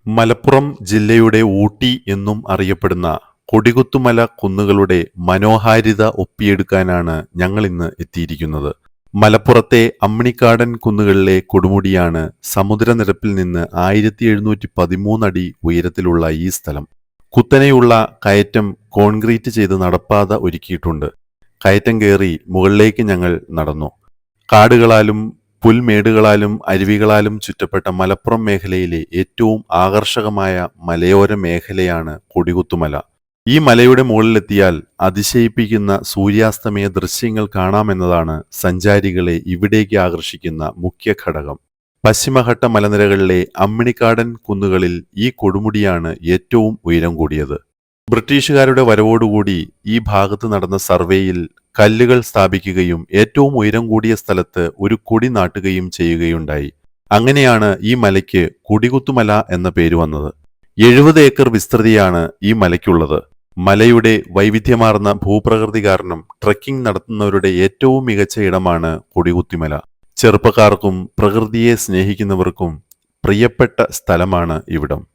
മലപ്പുറം ജില്ലയുടെ ഊട്ടി എന്നും അറിയപ്പെടുന്ന കൊടികുത്തുമല കുന്നുകളുടെ മനോഹാരിത ഒപ്പിയെടുക്കാനാണ് ഞങ്ങളിന്ന് എത്തിയിരിക്കുന്നത്. മലപ്പുറത്തെ അമ്മിണിക്കാടൻ കുന്നുകളിലെ കൊടുമുടിയാണ് സമുദ്രനിരപ്പിൽ നിന്ന് 1713 അടി ഉയരത്തിലുള്ള ഈ സ്ഥലം. കുത്തനെയുള്ള കയറ്റം കോൺക്രീറ്റ് ചെയ്ത് നടപ്പാത ഒരുക്കിയിട്ടുണ്ട്. കയറ്റം കയറി മുകളിലേക്ക് ഞങ്ങൾ നടന്നു. കാടുകളാലും പുൽമേടുകളാലും അരുവികളാലും ചുറ്റപ്പെട്ട മലപ്പുറം മേഖലയിലെ ഏറ്റവും ആകർഷകമായ മലയോര മേഖലയാണ് കൊടികുത്തുമല. ഈ മലയുടെ മുകളിലെത്തിയാൽ അതിശയിപ്പിക്കുന്ന സൂര്യാസ്തമയ ദൃശ്യങ്ങൾ കാണാമെന്നതാണ് സഞ്ചാരികളെ ഇവിടേക്ക് ആകർഷിക്കുന്ന മുഖ്യ ഘടകം. പശ്ചിമഘട്ട മലനിരകളിലെ അമ്മിണിക്കാടൻ കുന്നുകളിൽ ഈ കൊടുമുടിയാണ് ഏറ്റവും ഉയരം കൂടിയത്. ബ്രിട്ടീഷുകാരുടെ വരവോടുകൂടി ഈ ഭാഗത്ത് നടന്ന സർവേയിൽ കല്ലുകൾ സ്ഥാപിക്കുകയും ഏറ്റവും ഉയരം കൂടിയ സ്ഥലത്ത് ഒരു കൊടി നാട്ടുകയും ചെയ്യുകയുണ്ടായി. അങ്ങനെയാണ് ഈ മലയ്ക്ക് കൊടികുത്തുമല എന്ന പേര് വന്നത്. 70 ഏക്കർ വിസ്തൃതിയാണ് ഈ മലയ്ക്കുള്ളത്. മലയുടെ വൈവിധ്യമാർന്ന ഭൂപ്രകൃതി കാരണം ട്രെക്കിംഗ് നടത്തുന്നവരുടെ ഏറ്റവും മികച്ച ഇടമാണ് കൊടികുത്തിമല. ചെറുപ്പക്കാർക്കും പ്രകൃതിയെ സ്നേഹിക്കുന്നവർക്കും പ്രിയപ്പെട്ട സ്ഥലമാണ് ഇവിടം.